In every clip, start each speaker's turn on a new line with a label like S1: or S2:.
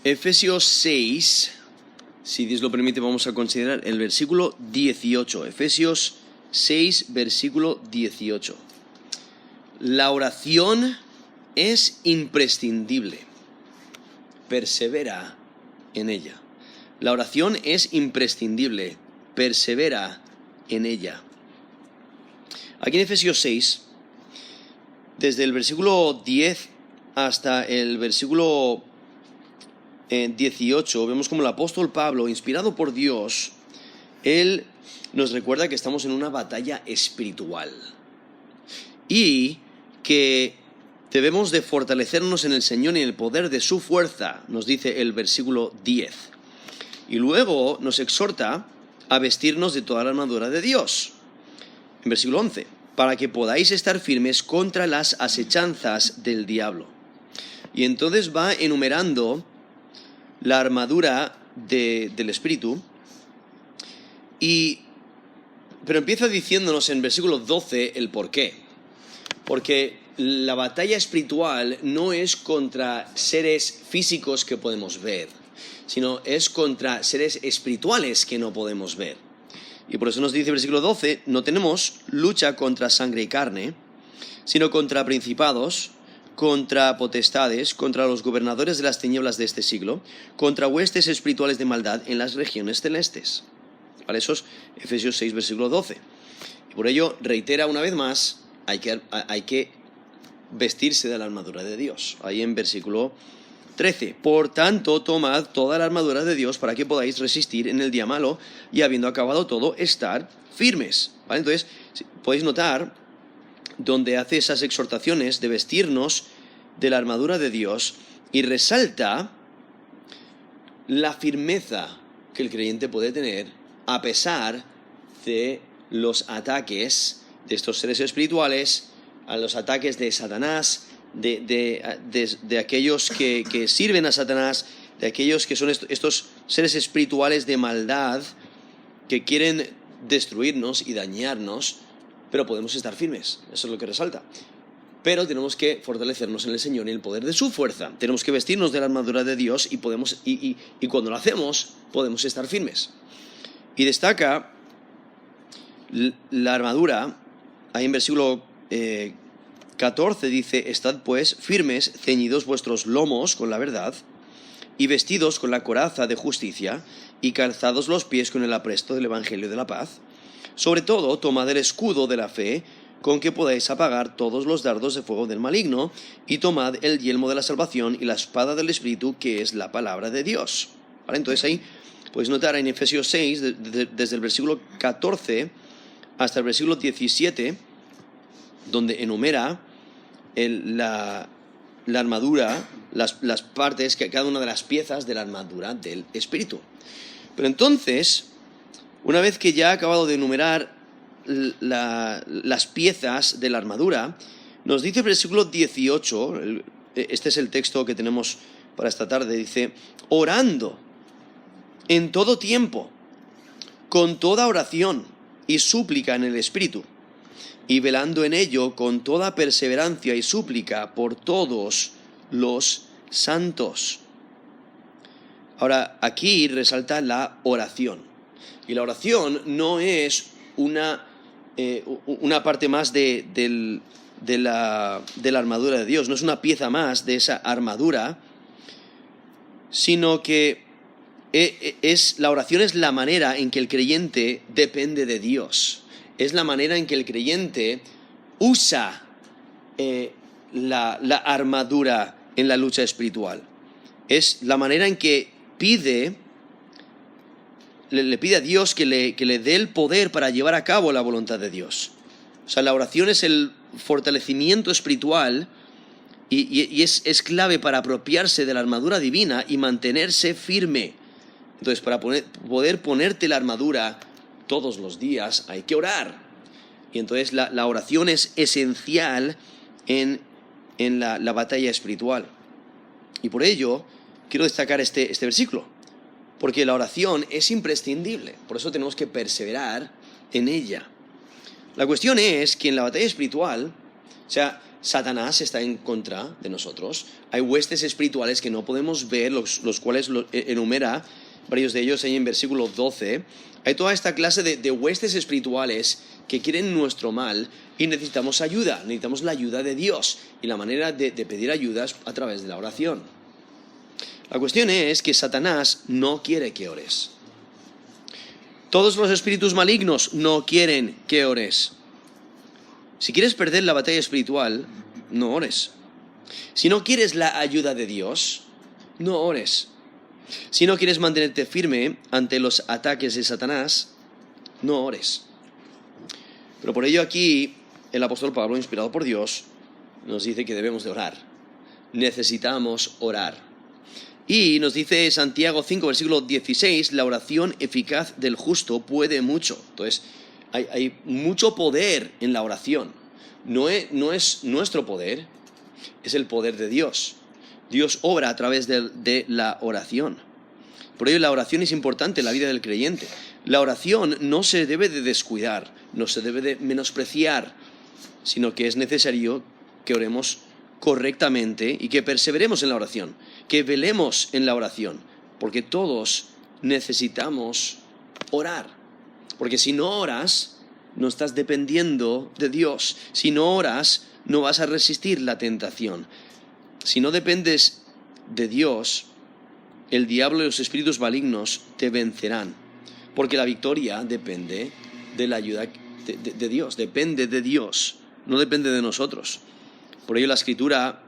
S1: Efesios 6, si Dios lo permite, vamos a considerar el versículo 18. Efesios 6, versículo 18. La oración es imprescindible. Persevera en ella. La oración es imprescindible. Persevera en ella. Aquí en Efesios 6, desde el versículo 10 hasta el versículo 18, vemos como el apóstol Pablo, inspirado por Dios, él nos recuerda que estamos en una batalla espiritual y que debemos de fortalecernos en el Señor y en el poder de su fuerza, nos dice el versículo 10. Y luego nos exhorta a vestirnos de toda la armadura de Dios. En versículo 11, para que podáis estar firmes contra las asechanzas del diablo. Y entonces va enumerando la armadura del Espíritu, pero empieza diciéndonos en versículo 12 el por qué. Porque la batalla espiritual no es contra seres físicos que podemos ver, sino es contra seres espirituales que no podemos ver. Y por eso nos dice el versículo 12, no tenemos lucha contra sangre y carne, sino contra principados, contra potestades, contra los gobernadores de las tinieblas de este siglo, contra huestes espirituales de maldad en las regiones celestes. Para eso es Efesios 6, versículo 12. Y por ello, reitera una vez más, hay que vestirse de la armadura de Dios. Ahí en versículo 13. Por tanto, tomad toda la armadura de Dios para que podáis resistir en el día malo y habiendo acabado todo, estar firmes. ¿Vale? Entonces, podéis notar donde hace esas exhortaciones de vestirnos de la armadura de Dios y resalta la firmeza que el creyente puede tener a pesar de los ataques de estos seres espirituales, a los ataques de Satanás, de aquellos que sirven a Satanás, de aquellos que son estos seres espirituales de maldad que quieren destruirnos y dañarnos. Pero podemos estar firmes, eso es lo que resalta. Pero tenemos que fortalecernos en el Señor y en el poder de su fuerza. Tenemos que vestirnos de la armadura de Dios y cuando lo hacemos podemos estar firmes. Y destaca la armadura, ahí en versículo 14 dice, estad pues firmes, ceñidos vuestros lomos con la verdad, y vestidos con la coraza de justicia, y calzados los pies con el apresto del evangelio de la paz. Sobre todo, tomad el escudo de la fe, con que podáis apagar todos los dardos de fuego del maligno, y tomad el yelmo de la salvación y la espada del Espíritu, que es la palabra de Dios. ¿Vale? Entonces ahí podéis notar en Efesios 6, desde el versículo 14 hasta el versículo 17, donde enumera la armadura, las partes, cada una de las piezas de la armadura del Espíritu. Pero entonces, una vez que ya ha acabado de enumerar las piezas de la armadura, nos dice el versículo 18, este es el texto que tenemos para esta tarde, dice, orando en todo tiempo, con toda oración y súplica en el Espíritu, y velando en ello con toda perseverancia y súplica por todos los santos. Ahora, aquí resalta la oración. Y la oración no es una parte más de la armadura de Dios, no es una pieza más de esa armadura, sino que la oración es la manera en que el creyente depende de Dios. Es la manera en que el creyente usa la armadura en la lucha espiritual. Es la manera en que le pide a Dios que le dé el poder para llevar a cabo la voluntad de Dios. O sea, la oración es el fortalecimiento espiritual y es clave para apropiarse de la armadura divina y mantenerse firme. Entonces, para poder ponerte la armadura todos los días hay que orar. Y entonces la oración es esencial en la batalla espiritual. Y por ello quiero destacar este versículo, porque la oración es imprescindible, por eso tenemos que perseverar en ella. La cuestión es que en la batalla espiritual, o sea, Satanás está en contra de nosotros. Hay huestes espirituales que no podemos ver, los cuales enumera varios de ellos ahí en versículo 12. Hay toda esta clase de huestes espirituales que quieren nuestro mal y necesitamos ayuda, necesitamos la ayuda de Dios. Y la manera de pedir ayuda es a través de la oración. La cuestión es que Satanás no quiere que ores. Todos los espíritus malignos no quieren que ores. Si quieres perder la batalla espiritual, no ores. Si no quieres la ayuda de Dios, no ores. Si no quieres mantenerte firme ante los ataques de Satanás, no ores. Pero por ello aquí el apóstol Pablo, inspirado por Dios, nos dice que debemos de orar. Necesitamos orar. Y nos dice Santiago 5, versículo 16, la oración eficaz del justo puede mucho. Entonces, hay mucho poder en la oración. No es nuestro poder, es el poder de Dios. Dios obra a través de la oración. Por ello la oración es importante en la vida del creyente. La oración no se debe de descuidar, no se debe de menospreciar, sino que es necesario que oremos correctamente y que perseveremos en la oración, que velemos en la oración, porque todos necesitamos orar. Porque si no oras, no estás dependiendo de Dios. Si no oras, no vas a resistir la tentación. Si no dependes de Dios, el diablo y los espíritus malignos te vencerán. Porque la victoria depende de la ayuda de Dios, depende de Dios, no depende de nosotros. Por ello la Escritura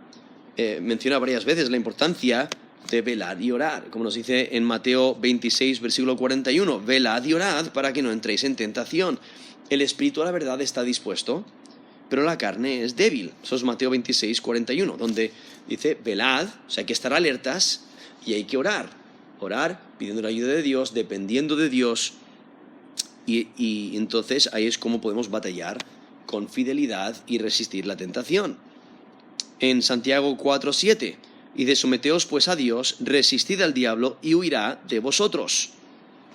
S1: menciona varias veces la importancia de velar y orar, como nos dice en Mateo 26, versículo 41, velad y orad para que no entréis en tentación. El espíritu a la verdad está dispuesto, pero la carne es débil. Eso es Mateo 26, 41, donde dice velad, o sea, hay que estar alertas y hay que orar. Orar pidiendo la ayuda de Dios, dependiendo de Dios, y entonces ahí es como podemos batallar con fidelidad y resistir la tentación. En Santiago 4, 7, dice, someteos pues a Dios, resistid al diablo y huirá de vosotros.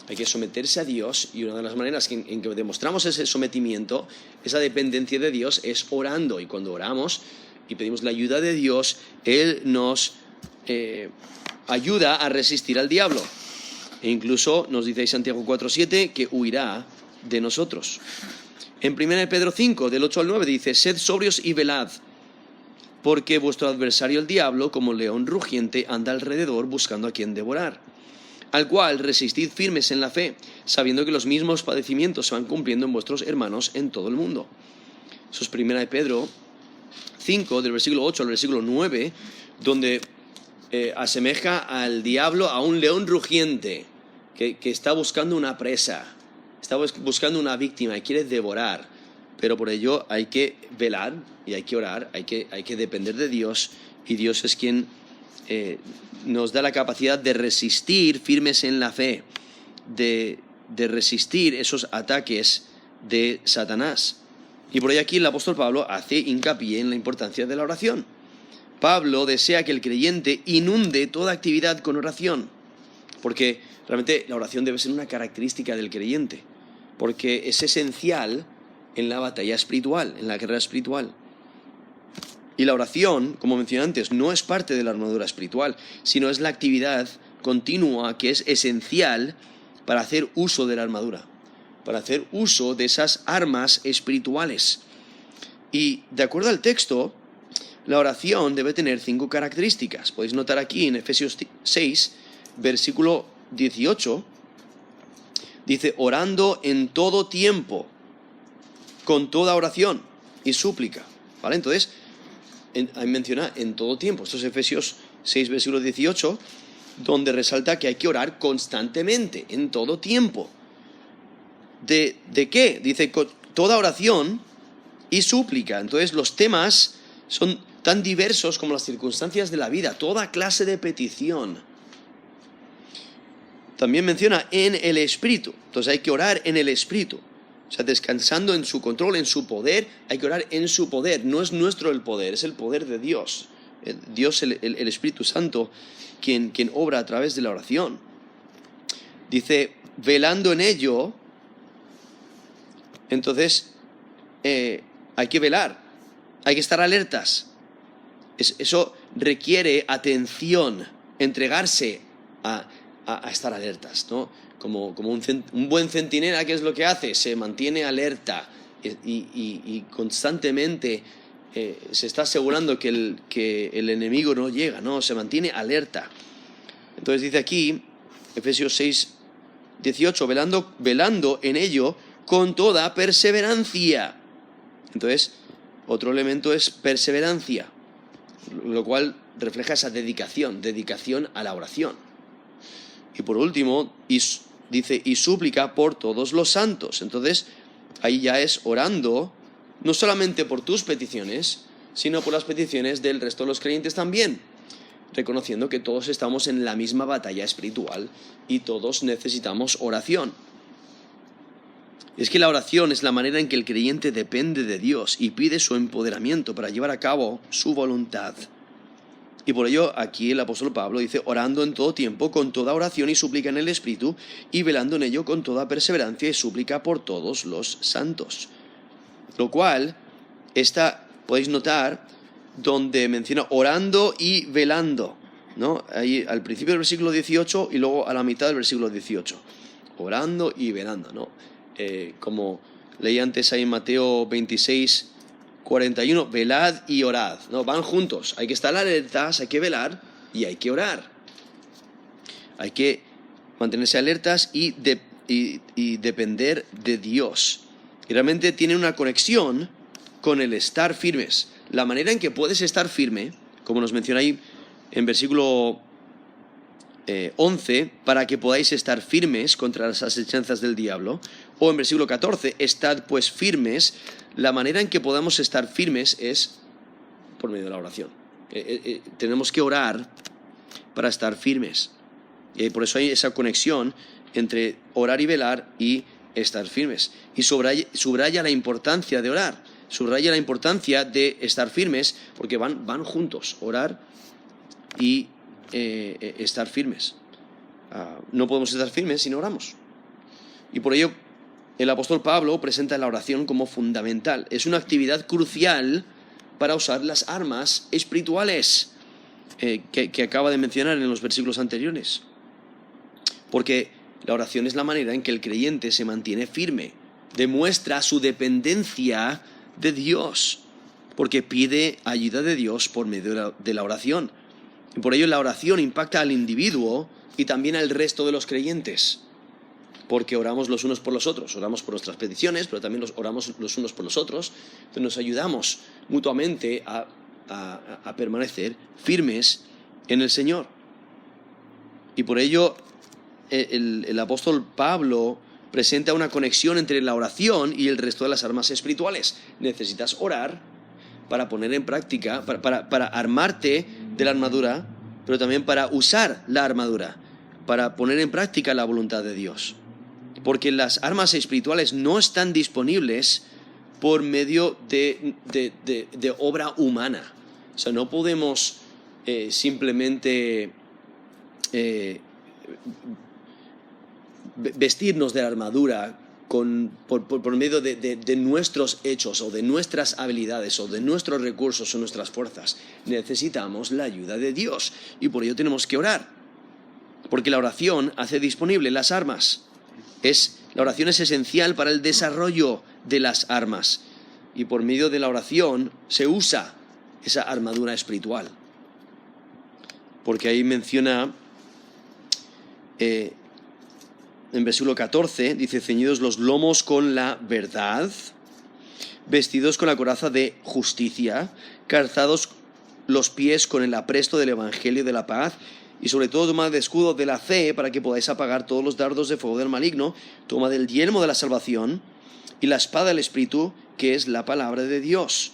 S1: Hay que someterse a Dios, y una de las maneras en que demostramos ese sometimiento, esa dependencia de Dios, es orando. Y cuando oramos y pedimos la ayuda de Dios, Él nos ayuda a resistir al diablo. E incluso nos dice Santiago 4:7 que huirá de nosotros. En 1 Pedro 5, del 8 al 9, dice, sed sobrios y velad, porque vuestro adversario el diablo, como león rugiente, anda alrededor buscando a quien devorar, al cual resistid firmes en la fe, sabiendo que los mismos padecimientos se van cumpliendo en vuestros hermanos en todo el mundo. Eso es 1 Pedro 5, del versículo 8 al versículo 9, donde asemeja al diablo a un león rugiente que está buscando una presa, está buscando una víctima y quiere devorar. Pero por ello hay que velar y hay que orar, hay que depender de Dios, y Dios es quien nos da la capacidad de resistir firmes en la fe, de resistir esos ataques de Satanás. Y por ello aquí el apóstol Pablo hace hincapié en la importancia de la oración. Pablo desea que el creyente inunde toda actividad con oración, porque realmente la oración debe ser una característica del creyente, porque es esencial en la batalla espiritual, en la guerra espiritual. Y la oración, como mencioné antes, no es parte de la armadura espiritual, sino es la actividad continua que es esencial para hacer uso de la armadura, para hacer uso de esas armas espirituales. Y de acuerdo al texto, la oración debe tener 5 características. Podéis notar aquí en Efesios 6, versículo 18, dice, orando en todo tiempo, con toda oración y súplica. ¿Vale? Entonces, ahí menciona en todo tiempo. Esto es Efesios 6, versículo 18, donde resalta que hay que orar constantemente, en todo tiempo. ¿De qué? Dice, con toda oración y súplica. Entonces, los temas son tan diversos como las circunstancias de la vida, toda clase de petición. También menciona en el Espíritu. Entonces hay que orar en el Espíritu. O sea, descansando en su control, en su poder, hay que orar en su poder. No es nuestro el poder, es el poder de Dios. Dios, el Espíritu Santo, quien obra a través de la oración. Dice, velando en ello, entonces hay que velar. hay que estar alertas. Eso requiere atención, entregarse a estar alertas, ¿no? Como un buen centinela, ¿qué es lo que hace? Se mantiene alerta y constantemente se está asegurando que el enemigo no llega, ¿no? Se mantiene alerta. Entonces dice aquí, Efesios 6, 18, velando en ello con toda perseverancia. Entonces, otro elemento es perseverancia, lo cual refleja esa dedicación a la oración. Y por último, dice, y súplica por todos los santos. Entonces, ahí ya es orando, no solamente por tus peticiones, sino por las peticiones del resto de los creyentes también, reconociendo que todos estamos en la misma batalla espiritual y todos necesitamos oración. Es que la oración es la manera en que el creyente depende de Dios y pide su empoderamiento para llevar a cabo su voluntad. Y por ello aquí el apóstol Pablo dice, orando en todo tiempo, con toda oración y súplica en el Espíritu, y velando en ello con toda perseverancia y súplica por todos los santos. Lo cual, podéis notar, donde menciona orando y velando, ¿no? Ahí al principio del versículo 18 y luego a la mitad del versículo 18. Orando y velando, ¿no? Como leí antes ahí en Mateo 26, 41, velad y orad, ¿no? Van juntos, hay que estar alertas, hay que velar y hay que orar. Hay que mantenerse alertas y depender de Dios. Y realmente tiene una conexión con el estar firmes. La manera en que puedes estar firme, como nos menciona ahí en versículo 11, para que podáis estar firmes contra las asechanzas del diablo, o en versículo 14, estad pues firmes. La manera en que podamos estar firmes es por medio de la oración. Tenemos que orar para estar firmes. Y por eso hay esa conexión entre orar y velar y estar firmes. Y subraya la importancia de orar, subraya la importancia de estar firmes, porque van juntos, orar y estar firmes. No podemos estar firmes si no oramos. Y por ello el apóstol Pablo presenta la oración como fundamental. Es una actividad crucial para usar las armas espirituales que acaba de mencionar en los versículos anteriores. Porque la oración es la manera en que el creyente se mantiene firme, demuestra su dependencia de Dios, porque pide ayuda de Dios por medio de la oración. Y por ello la oración impacta al individuo y también al resto de los creyentes, porque oramos los unos por los otros, oramos por nuestras peticiones, pero también oramos los unos por los otros. Entonces nos ayudamos mutuamente a permanecer firmes en el Señor. Y por ello el apóstol Pablo presenta una conexión entre la oración y el resto de las armas espirituales. Necesitas orar para poner en práctica, para armarte de la armadura, pero también para usar la armadura, para poner en práctica la voluntad de Dios. Porque las armas espirituales no están disponibles por medio de obra humana. O sea, no podemos simplemente vestirnos de la armadura por medio de nuestros hechos o de nuestras habilidades o de nuestros recursos o nuestras fuerzas. Necesitamos la ayuda de Dios y por ello tenemos que orar. Porque la oración hace disponible las armas. La oración es esencial para el desarrollo de las armas. Y por medio de la oración se usa esa armadura espiritual. Porque ahí menciona, en versículo 14, dice, ceñidos los lomos con la verdad, vestidos con la coraza de justicia, calzados los pies con el apresto del evangelio de la paz, y sobre todo tomad el escudo de la fe para que podáis apagar todos los dardos de fuego del maligno. Tomad el yelmo de la salvación y la espada del Espíritu, que es la palabra de Dios.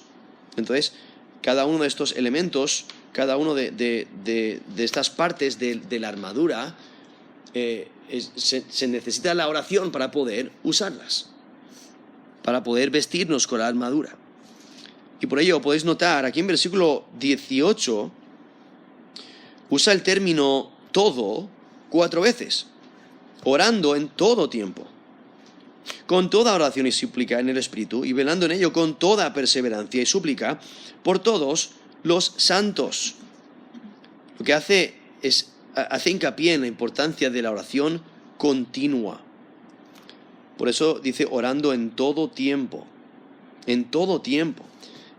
S1: Entonces, cada uno de estos elementos, cada uno de estas partes de la armadura, se necesita la oración para poder usarlas, para poder vestirnos con la armadura. Y por ello podéis notar aquí en versículo 18 usa el término todo 4 veces, orando en todo tiempo. con toda oración y súplica en el Espíritu, y velando en ello con toda perseverancia y súplica por todos los santos. Lo que hace hincapié en la importancia de la oración continua. Por eso dice orando en todo tiempo. En todo tiempo.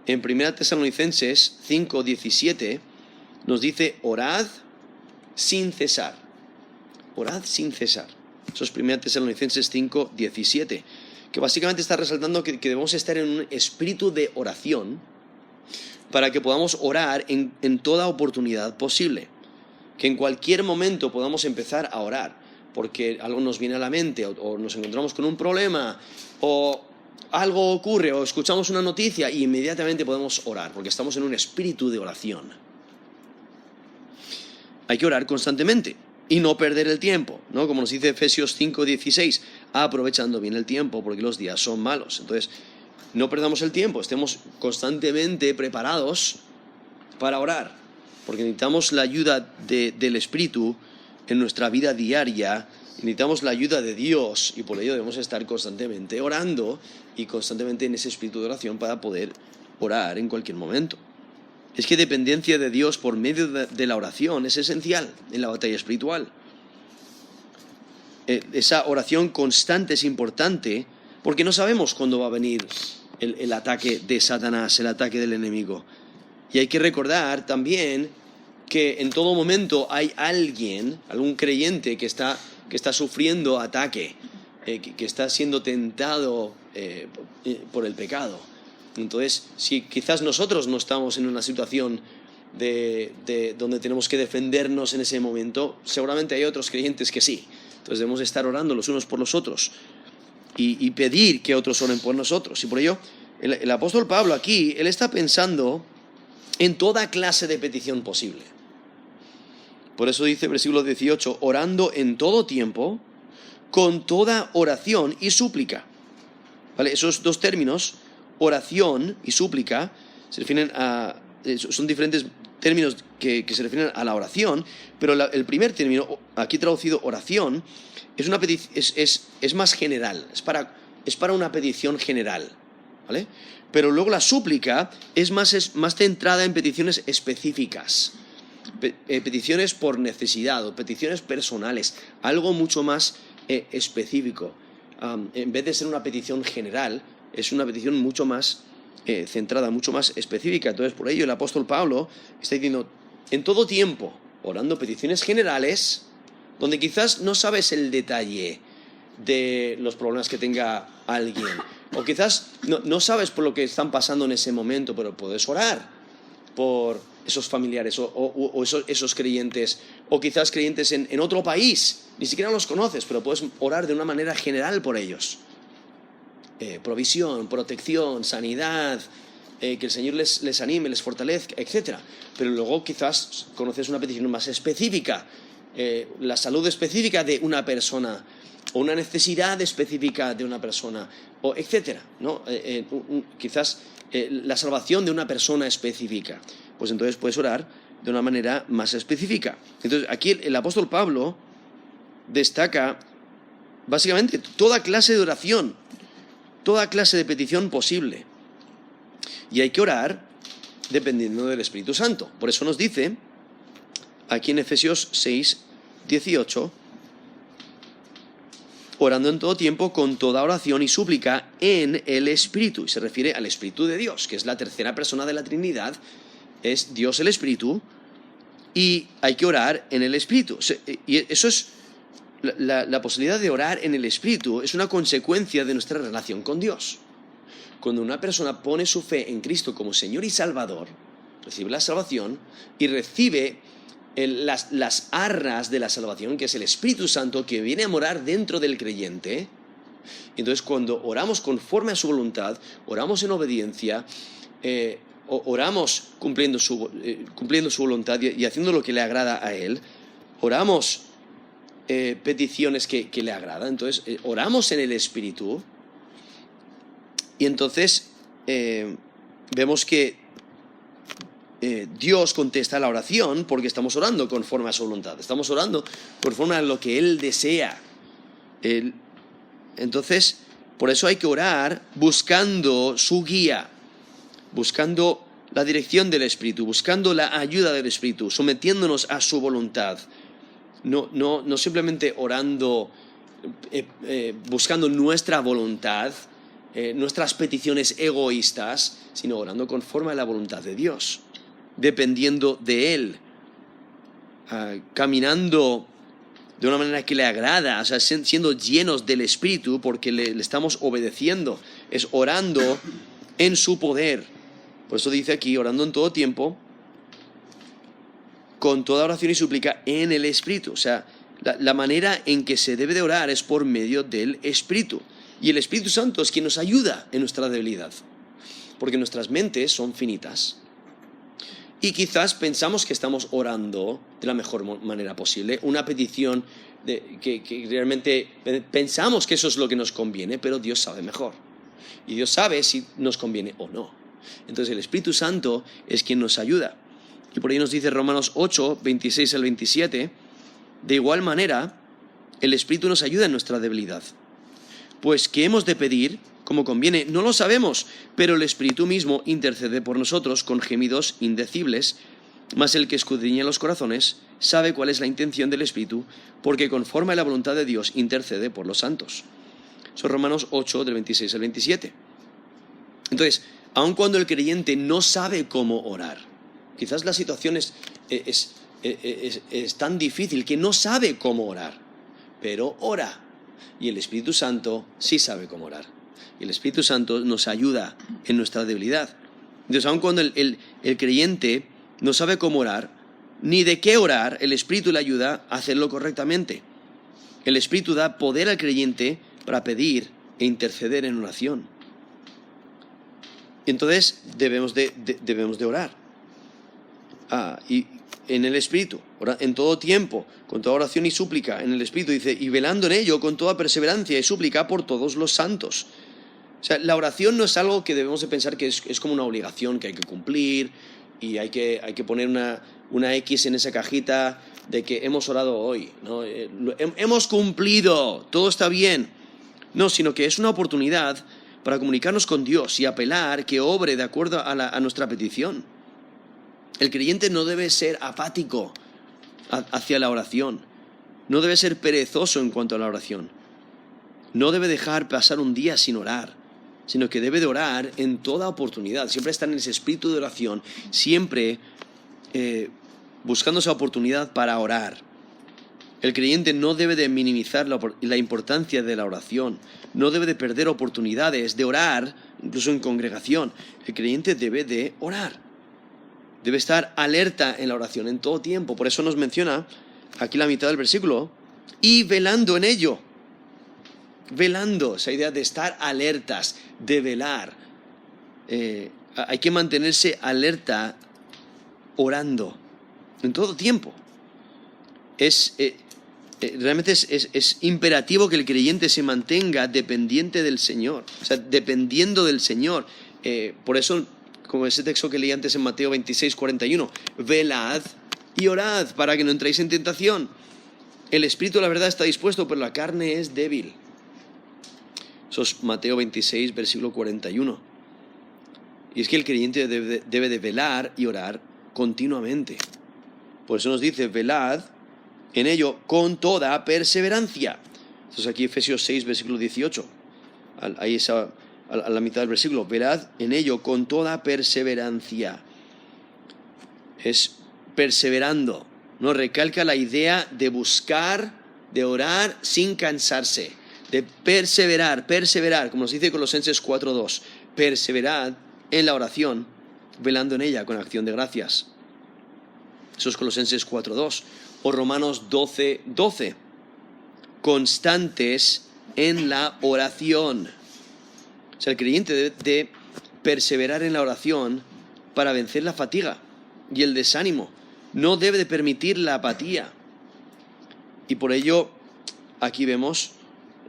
S1: En 1 Tesalonicenses 5:17 nos dice orad sin cesar. Orad sin cesar. Eso es 1 Tesalonicenses 5:17. Que básicamente está resaltando que debemos estar en un espíritu de oración para que podamos orar en toda oportunidad posible. Que en cualquier momento podamos empezar a orar, porque algo nos viene a la mente, o nos encontramos con un problema, o algo ocurre, o escuchamos una noticia, y inmediatamente podemos orar, porque estamos en un espíritu de oración. Hay que orar constantemente y no perder el tiempo, ¿no? Como nos dice Efesios 5:16, aprovechando bien el tiempo, porque los días son malos. Entonces, no perdamos el tiempo, estemos constantemente preparados para orar, porque necesitamos la ayuda del Espíritu en nuestra vida diaria, necesitamos la ayuda de Dios, y por ello debemos estar constantemente orando y constantemente en ese espíritu de oración para poder orar en cualquier momento. Es que dependencia de Dios por medio de la oración es esencial en la batalla espiritual. Esa oración constante es importante porque no sabemos cuándo va a venir el ataque de Satanás, el ataque del enemigo. Y hay que recordar también que en todo momento hay algún creyente que está sufriendo ataque, que está siendo tentado por el pecado. Entonces, si quizás nosotros no estamos en una situación de donde tenemos que defendernos en ese momento, seguramente hay otros creyentes que sí. Entonces debemos estar orando los unos por los otros y pedir que otros oren por nosotros. Y por ello, el apóstol Pablo aquí, él está pensando en toda clase de petición posible. Por eso dice versículo 18, orando en todo tiempo, con toda oración y súplica. ¿Vale? Esos dos términos, oración y súplica, son diferentes términos que se refieren a la oración, pero el primer término, aquí traducido oración, es más general, es para una petición general, ¿vale? Pero luego la súplica es más centrada en peticiones específicas, peticiones por necesidad o peticiones personales, algo mucho más específico. En vez de ser una petición general, es una petición mucho más centrada, mucho más específica. Entonces, por ello el apóstol Pablo está diciendo, en todo tiempo, orando peticiones generales, donde quizás no sabes el detalle de los problemas que tenga alguien, o quizás no sabes por lo que están pasando en ese momento, pero puedes orar por esos familiares o esos creyentes, o quizás creyentes en otro país, ni siquiera los conoces, pero puedes orar de una manera general por ellos. Provisión, protección, sanidad, que el Señor les anime, les fortalezca, etc. Pero luego quizás conoces una petición más específica, la salud específica de una persona, o una necesidad específica de una persona, o etc., ¿no? Quizás la salvación de una persona específica. Pues entonces puedes orar de una manera más específica. Entonces aquí el apóstol Pablo destaca básicamente toda clase de oración, toda clase de petición posible. Y hay que orar dependiendo del Espíritu Santo. Por eso nos dice aquí en Efesios 6:18, orando en todo tiempo con toda oración y súplica en el Espíritu. Y se refiere al Espíritu de Dios, que es la tercera persona de la Trinidad, es Dios el Espíritu, y hay que orar en el Espíritu. Y eso es la posibilidad de orar en el Espíritu, es una consecuencia de nuestra relación con Dios. Cuando una persona pone su fe en Cristo como Señor y Salvador, recibe la salvación y recibe las arras de la salvación, que es el Espíritu Santo que viene a morar dentro del creyente. Entonces, cuando oramos conforme a su voluntad, oramos en obediencia, oramos cumpliendo su voluntad y haciendo lo que le agrada a Él, oramos peticiones que le agradan. Entonces, oramos en el Espíritu y entonces vemos que Dios contesta la oración porque estamos orando conforme a su voluntad, estamos orando conforme a lo que Él desea. Entonces, Por eso hay que orar buscando su guía, buscando la dirección del Espíritu, buscando la ayuda del Espíritu, sometiéndonos a su voluntad. No simplemente orando, buscando nuestra voluntad, nuestras peticiones egoístas, sino orando conforme a la voluntad de Dios, dependiendo de Él, caminando de una manera que le agrada, o sea, siendo llenos del Espíritu porque le estamos obedeciendo, es orando en su poder. Por eso dice aquí, orando en todo tiempo, con toda oración y súplica en el Espíritu. O sea, la manera en que se debe de orar es por medio del Espíritu. Y el Espíritu Santo es quien nos ayuda en nuestra debilidad, porque nuestras mentes son finitas. Y quizás pensamos que estamos orando de la mejor manera posible, una petición que realmente pensamos que eso es lo que nos conviene, pero Dios sabe mejor. Y Dios sabe si nos conviene o no. Entonces el Espíritu Santo es quien nos ayuda. Y por ahí nos dice Romanos 8, 26 al 27, de igual manera, el Espíritu nos ayuda en nuestra debilidad. Pues, ¿qué hemos de pedir? Como conviene, no lo sabemos, pero el Espíritu mismo intercede por nosotros con gemidos indecibles, mas el que escudriña los corazones sabe cuál es la intención del Espíritu, porque conforme a la voluntad de Dios intercede por los santos. Son Romanos 8, del 26 al 27. Entonces, aun cuando el creyente no sabe cómo orar, quizás la situación es tan difícil que no sabe cómo orar, pero ora, y el Espíritu Santo sí sabe cómo orar. Y el Espíritu Santo nos ayuda en nuestra debilidad. Entonces, aun cuando el creyente no sabe cómo orar, ni de qué orar, el Espíritu le ayuda a hacerlo correctamente. El Espíritu da poder al creyente para pedir e interceder en oración. Entonces, debemos de orar. Y en el Espíritu, en todo tiempo, con toda oración y súplica, en el Espíritu, dice, y velando en ello con toda perseverancia y súplica por todos los santos. O sea, la oración no es algo que debemos de pensar que es como una obligación que hay que cumplir y hay que poner una X en esa cajita de que hemos orado hoy, ¿no? Hemos cumplido, todo está bien. No, sino que es una oportunidad para comunicarnos con Dios y apelar que obre de acuerdo a nuestra petición. El creyente no debe ser apático hacia la oración, no debe ser perezoso en cuanto a la oración, no debe dejar pasar un día sin orar, sino que debe de orar en toda oportunidad, siempre estar en ese espíritu de oración, siempre buscando esa oportunidad para orar. El creyente no debe de minimizar la importancia de la oración, no debe de perder oportunidades de orar, incluso en congregación. El creyente debe de orar, debe estar alerta en la oración en todo tiempo. Por eso nos menciona aquí la mitad del versículo, y velando en ello. Velando, esa idea de estar alertas, de velar. Hay que mantenerse alerta orando en todo tiempo. Realmente es imperativo que el creyente se mantenga dependiente del Señor, o sea, dependiendo del Señor. Por eso, como ese texto que leí antes en Mateo 26, 41, velad y orad para que no entréis en tentación. El espíritu, la verdad, está dispuesto, pero la carne es débil. Eso es Mateo 26, versículo 41. Y es que el creyente debe de velar y orar continuamente. Por eso nos dice, velad en ello con toda perseverancia. Entonces aquí Efesios 6, versículo 18. Ahí a la mitad del versículo. Velad en ello con toda perseverancia. Es perseverando. Nos recalca la idea de buscar, de orar sin cansarse. De perseverar, como nos dice Colosenses 4:2. Perseverad en la oración, velando en ella con acción de gracias. Eso es Colosenses 4:2. O Romanos 12:12. Constantes en la oración. O sea, el creyente debe de perseverar en la oración para vencer la fatiga y el desánimo. No debe de permitir la apatía. Y por ello, aquí vemos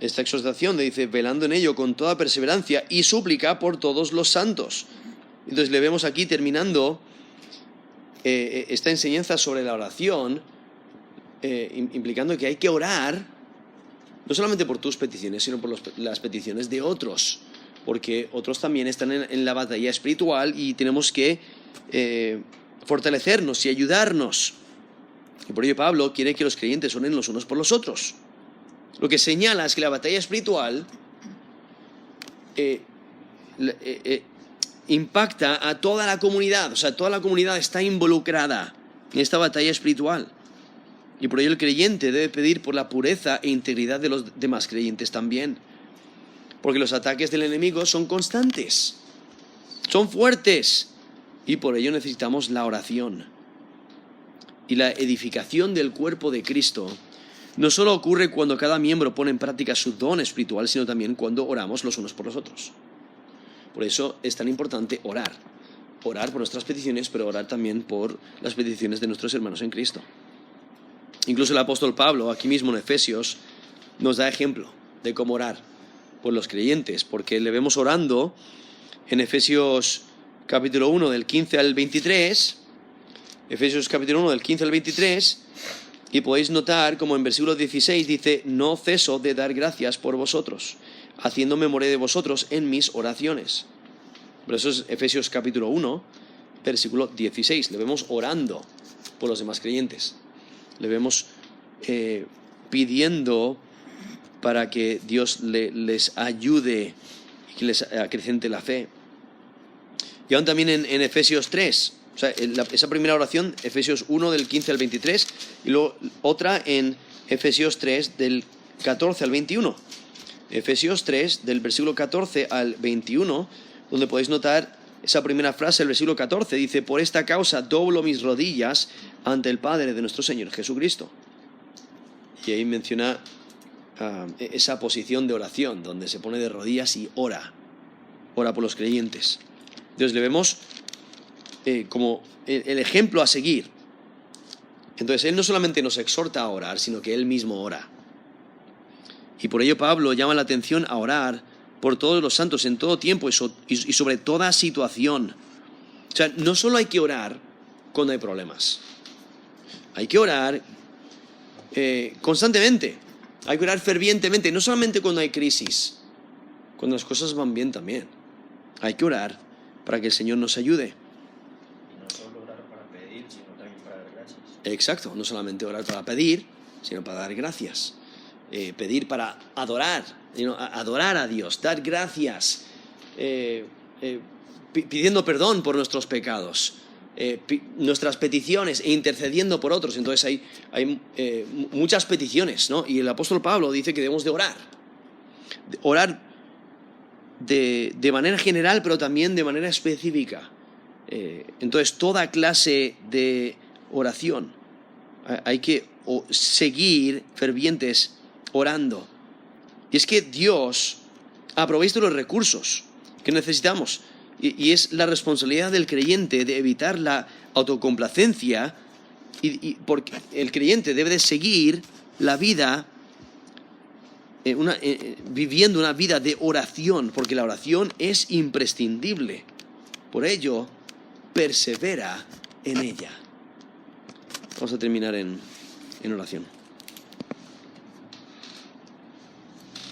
S1: esta exhortación donde dice, velando en ello con toda perseverancia y súplica por todos los santos. Entonces le vemos aquí terminando esta enseñanza sobre la oración, implicando que hay que orar No solamente por tus peticiones, sino por las peticiones de otros. Porque otros también están en la batalla espiritual y tenemos que fortalecernos y ayudarnos. Y por ello Pablo quiere que los creyentes oren los unos por los otros. Lo que señala es que la batalla espiritual impacta a toda la comunidad. O sea, toda la comunidad está involucrada en esta batalla espiritual. Y por ello el creyente debe pedir por la pureza e integridad de los demás creyentes también. Porque los ataques del enemigo son constantes, son fuertes. Y por ello necesitamos la oración. Y la edificación del cuerpo de Cristo no solo ocurre cuando cada miembro pone en práctica su don espiritual, sino también cuando oramos los unos por los otros. Por eso es tan importante orar. Orar por nuestras peticiones, pero orar también por las peticiones de nuestros hermanos en Cristo. Incluso el apóstol Pablo, aquí mismo en Efesios, nos da ejemplo de cómo orar por los creyentes, porque le vemos orando en Efesios capítulo 1 del 15 al 23, Efesios capítulo 1 del 15 al 23, y podéis notar como en versículo 16 dice: no ceso de dar gracias por vosotros, haciendo memoria de vosotros en mis oraciones. Pero eso es Efesios capítulo 1, versículo 16. Le vemos orando por los demás creyentes. Le vemos pidiendo para que Dios les ayude y que les acrecente la fe. Y aún también en Efesios 3, o sea, esa primera oración, Efesios 1 del 15 al 23, y luego otra en Efesios 3 del 14 al 21. Efesios 3 del versículo 14 al 21, donde podéis notar esa primera frase, el versículo 14, dice: por esta causa doblo mis rodillas ante el Padre de nuestro Señor Jesucristo. Y ahí menciona esa posición de oración, donde se pone de rodillas y ora por los creyentes. Entonces le vemos como el ejemplo a seguir. Entonces él no solamente nos exhorta a orar, sino que él mismo ora. Y por ello Pablo llama la atención a orar por todos los santos en todo tiempo y sobre toda situación. O sea, no solo hay que orar cuando hay problemas. Hay que orar constantemente. Hay que orar fervientemente, no solamente cuando hay crisis, cuando las cosas van bien también. Hay que orar para que el Señor nos ayude.
S2: Y no solo orar para pedir, sino también para dar gracias.
S1: Exacto, no solamente orar para pedir, sino para dar gracias. Pedir para adorar, adorar a Dios, dar gracias, pidiendo perdón por nuestros pecados, nuestras peticiones e intercediendo por otros. Entonces hay muchas peticiones, ¿no? Y el apóstol Pablo dice que debemos de orar de manera general, pero también de manera específica. Entonces toda clase de oración hay que seguir fervientes orando. Y es que Dios ha provisto los recursos que necesitamos. Y es la responsabilidad del creyente de evitar la autocomplacencia, porque el creyente debe de seguir la vida, viviendo una vida de oración, porque la oración es imprescindible. Por ello, persevera en ella. Vamos a terminar en oración.